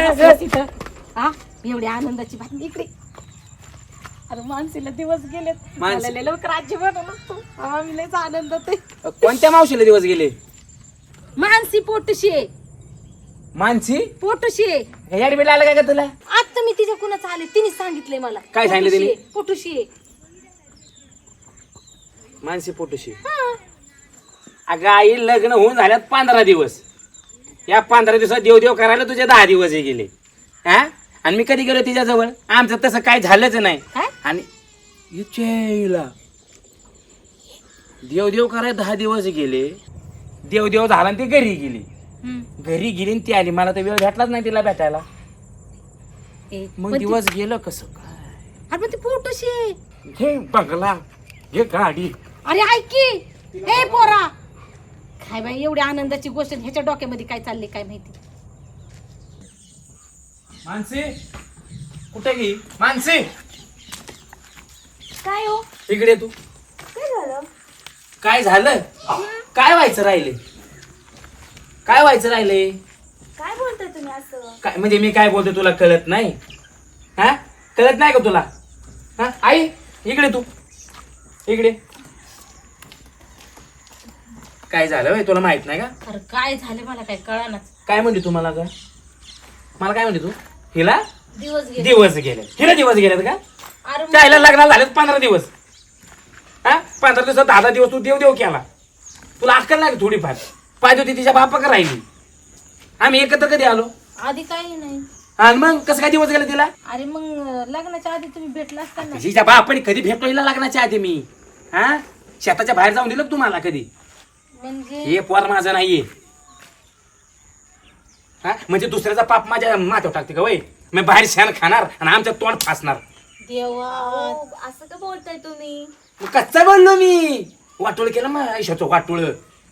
हा एवढी आनंदाची बातमी इकडे. अरे मानसीला दिवस गेलेत मला लय लवकर आजी बनवलं तू. आम्ही लयच आनंदात आहे. कोणत्या मावशीला दिवस गेले? मानसी पोटशी आहे. मानसी पोटशी आहे. ऍडमिट आलं काय का तुला? आता मी तिच्या कुणाच आले तिने सांगितलंय मला. काय सांगितलं तिने? पोटशी आहे. मानसी पोटशी. अगं आई लग्न होऊन झाल्यात 15 दिवस. या 15 दिवसात देव करायला तुझे 10 दिवस गेले. हा आणि मी कधी गेलो तिच्या जवळ? आमचं तसं काय झालंच नाही. आणि देव करायला 10 दिवस गेले. देव झाला आणि ती घरी गेली. घरी गेली आणि ती आली. मला तर वेळ भेटलाच नाही तिला भेटायला. मग दिवस गेलं कसं काय? अरे ती पोटशी आहे. घे बंगला घे गाडी. अरे ऐक की हे पोरा काय बाई एवढी आनंदाची गोष्ट ह्याच्या डोक्यामध्ये काय चालले काय माहिती. मानसी कुठे गी? मानसी काय हो इकडे तू. काय झालं? काय झालं? काय व्हायचं राहिले? काय व्हायचं राहिले? काय बोलताय तुम्ही असं? काय म्हणजे मी काय बोलतो तुला कळत नाही? हा कळत नाही का तुला? हा आई इकडे तू इकडे. काय झालं होय तुला माहित नाही का? अरे काय झालं मला काय कळानाच. काय म्हणते तू मला? मला काय म्हणते तू? हिला दिवस गेले. दिवस गेले. हिला दिवस गेलेत का? अरे त्याला लग्नाला झालेत 15 दिवस. हा 15 दिवसात 10 दिवस तू देव केला. तुला अक्कल नाही थोडीफार? पाहिजे होती तिच्या बापाकडे राहिली. आम्ही एकत्र कधी आलो? आधी काही नाही. आणि मग कसं काय दिवस गेला तिला? अरे मग लग्नाच्या आधी तुम्ही भेटला असताना. तिच्या बापाने कधी भेटलो हिला लग्नाच्या आधी मी? हा शेताच्या बाहेर जाऊन दिलं तुम्हाला कधी? म्हणजे हे पोर माझं नाहीये. हा म्हणजे दुसऱ्याचा पाप माझ्या माथ्यावर टाकते का वय? मी बाहेर शेण खाणार आणि आमच्या तोंड फासणार. देवा असं का बोलताय तुम्ही? मग कच्चा बोललो मी. वाटोळ केलं मग आयुष्याचं वाटोळ.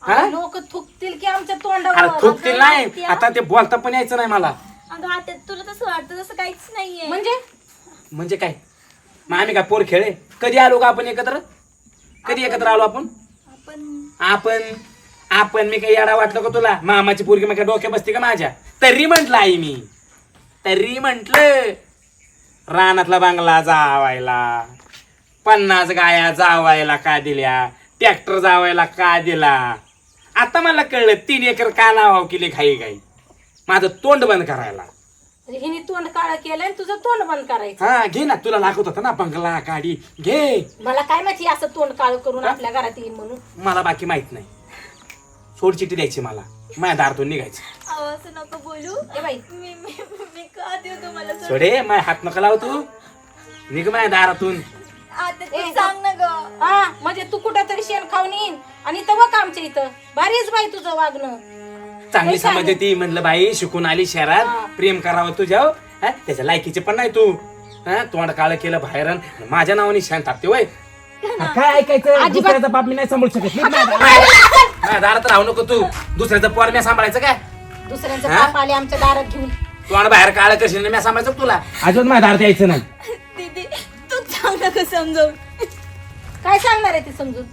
हा लोक थुकतील की आमच्या अरे तोंडावर. थुकतील नाही. आता ते बोलता पण यायचं नाही मला. अगं आता तुला तसं वाटतं तसं काहीच नाहीये. म्हणजे काय? मग आम्ही काय पोर खेळे? कधी आलो का आपण एकत्र? कधी एकत्र आलो आपण? आपण आपण मी काही येडा वाटलं का तुला? मामाची पोरगी मग काय डोक्या बसते का माझ्या? तरी म्हंटल आई मी. तरी म्हंटल रानातला बांगला जावायला, 50 गाया जावायला का दिल्या, ट्रॅक्टर जावायला का दिला. आता मला कळलं 3 एकर का नाव केली घाई घाई. माझं तोंड बंद करायला. हिने तोंड काळा केलंय तुझं तोंड बंद करायचं. हा घे ना. तुला लागत होता ना बंगला गाडी घे. मला काय माहिती असं तोंड काळ करून आपल्या घरात येईल म्हणून. मला बाकी माहित नाही. सोड चिठ्ठी द्यायची मला. माझ्या दारातून निघायचं. असं नको बोलू. ए बाई मी का देऊ तुम्हाला सोड? सोडे माझ्या हात नका लाव तू. निघ माझ्या दारातून. आता तू सांग ना ग. हा म्हणजे तू कुठं तरी शेण खाऊन येईन आणि इथं बघ आमच्या इथं भारीच बाई तुझं वागणं. चांगली समजते ती. म्हणलं बाई शिकून आली शहरात, प्रेम करावं तुझ्यावर. त्याच्या लायकीचे पण नाही तू. तोंड काळ केलं बाहेर माझ्या नावाने शान टाकते वय. काय ऐकायचं? दुसऱ्याचा बाप मी नाही सांभाळू शकत. माझ्या दारात राहू नको तू. दुसऱ्याचं पोर मी सांभाळायचं काय? दुसऱ्यांचं पाप आले आमच्या दारात घेऊन. तोंड बाहेर काळ करशील मी सांभाळायचं तुला. अजून माझ्या दारात यायचं नाही. दीदी तू सांग ना का समजावून. काय सांगणार आहे ते समजून?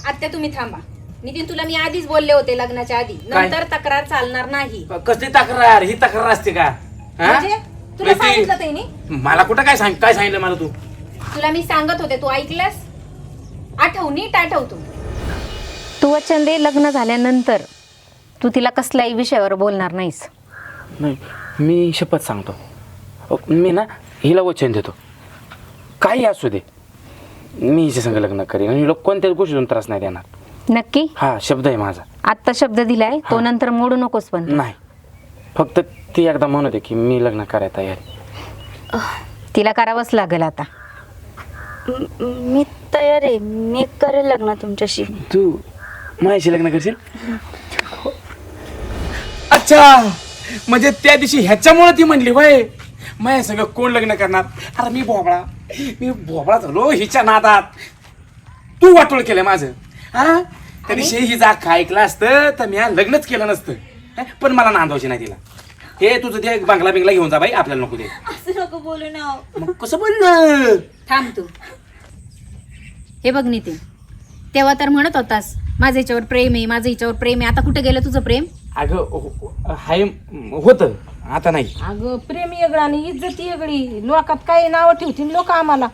आत्या तुम्ही थांबा. नितीन तुला मी आधीच बोलले होते लग्नाच्या आधी. नंतर तक्रार चालणार नाही. कसली तक्रार? ही तक्रार असते का? म्हणजे तुला सांगितलं त्यांनी? मला कुठं काय सांगितलं मला तू? तुला मी सांगत होते तू ऐकलंस? आठव नीट आठवतो. तू वचन दे लग्न झाल्यानंतर तू तिला कसल्याही विषयावर बोलणार नाहीस. नाही मी शपथ सांगतो. मी ना हिला वचन देतो काही असू दे मी हिच्या संग लग्न करेन आणि लोक कोणत्याच गोष्टीतून त्रास नाही देणार. नक्की? हा शब्द आहे माझा. आत्ता शब्द दिलाय तो नंतर मोडू नकोस. पण नाही फक्त ती एकदा म्हणू दे की मी लग्न करायला तयार आहे. तिला करावंच लागेल आता. मी तयार आहे. मी करेल लग्न तुमच्याशी. तू माझ्याशी लग्न करशील? अच्छा म्हणजे त्या दिवशी ह्याच्यामुळे ती म्हणली वय माझ्या सगळं कोण लग्न करणार? अरे मी भोबळा झालो हिच्या नादात. तू वाटोळ केलं माझं. हा त्या दिवशी ही जाग ऐकलं असतं तर मी लग्नच केलं नसतं. पण मला नांदवायची नाही तिला. हे तुझं ते बांगला बिंगला घेऊन जा बाई. आपल्याला नको दे. असं नको बोलू ना. मग कसं बोललं? थांब तू. हे बघ नितीन तेव्हा तर म्हणत होतास माझं हिच्यावर प्रेम आहे, माझं हिच्यावर प्रेम आहे. आता कुठे गेलं तुझं प्रेम? अगं हाय होतं आता नाही. अगं प्रेम वेगळं आणि इज्जत वेगळी. लोकात काही नावं ठेवतील लोक आम्हाला,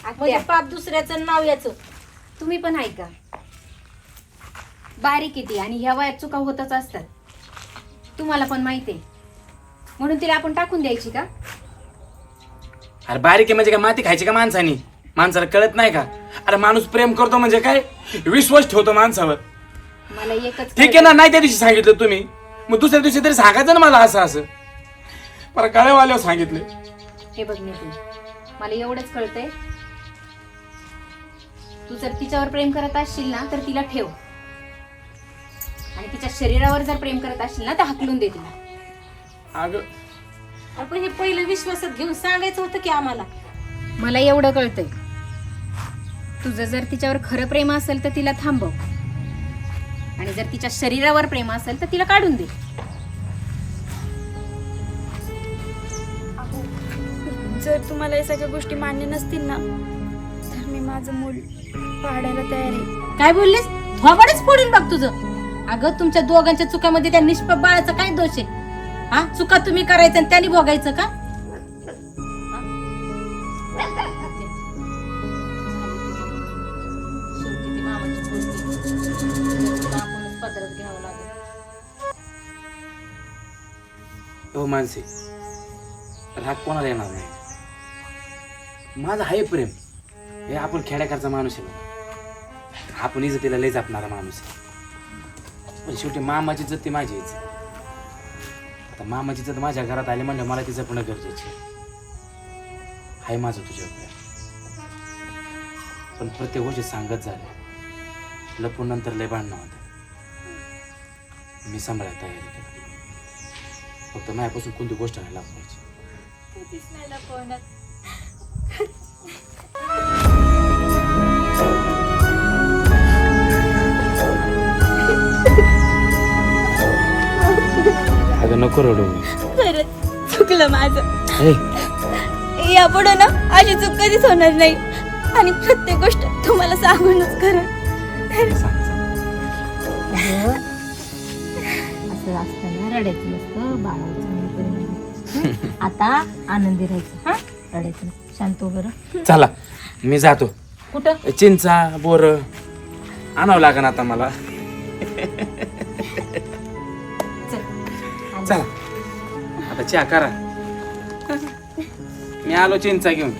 म्हणजे पाप दुसऱ्याचं नाव याचं. तुम्ही पण ऐका, बारीक किती आणि ह्या वयात चुका होतच असतात, तुम्हाला पण माहिती आहे. म्हणून तिला आपण टाकून द्यायची का? अरे बारीक आहे म्हणजे काय माती खायची का माणसानी? माणसाला कळत नाही का? अरे माणूस प्रेम करतो म्हणजे काय, विश्वास ठेवतो माणसावर. मला एकच ठीक आहे ना, नाही त्या दिवशी सांगितलं तुम्ही, मग दुसऱ्या दिवशी तरी सांगायचं ना मला असं असं. पर गळेवाल्यावर सांगितले. हे बघ नितीन, मला एवढंच कळतंय, तू जर तिच्यावर प्रेम करत असशील ना तर तिला ठेव, आणि तिच्या शरीरावर जर प्रेम करत असशील ना तर हाकलून दे तिला. अगं आपण हे पहिलं विश्वासात घेऊन सांगायचं होतं की आम्हाला. मला एवढं कळतंय, तुझं जर तिच्यावर खरं प्रेम असेल तर तिला थांबव, आणि जर तिच्या शरीरावर प्रेम असेल तर तिला काढून दे. जर तुम्हाला या सगळ्या गोष्टी मान्य नसतील ना तर मी माझं मूल पाडायला तयार आहे. काय बोललीस? थोबाडच फोडून बघ तुझं. अगं तुमच्या दोघांच्या चुकामध्ये त्या निष्पाप बाळाचा काय दोष आहे? हा, चुका तुम्ही करायचं आणि त्यांनी भोगायचं का? हो मानसी, राग कोणाला येणार नाही. माझं आहे प्रेम. हे आपण खेड्याकडचा माणूस आहे बघा. आपण इज्जतीला लय जपणारा माणूस आहे. पण शेवटी मामाची इज्जत ती माझी इज्जत. आता मामाची इज्जत माझ्या घरात आली म्हणजे मला ती जपणं गरजेचं आहे. माझं तुझ्याकडे, पण प्रत्येक गोष्टी सांगत झालं, लपून नंतर लय भांडणं होतं. मी सांभाळायला तयारी केली. फक्त माझ्यापासून कोणती गोष्ट नाही लपवायची. अगं नको रडू. खरंच चुकलं माझं. हे, यापुढे ना अशी चूक कधीच होणार नाही, आणि प्रत्येक गोष्ट तुम्हाला सांगूनच करेन. सांग, सांग. असं असताना रडायचं नसतं, बाळाचं आता आनंदी राहायचं. हा, रडायचं नाही. शांत हो बरं. चला मी जातो. कुठं? चिंचा बोर आणावं लागेल आता मला. चला आता चहा करा, मी आलो चिंचा घेऊन.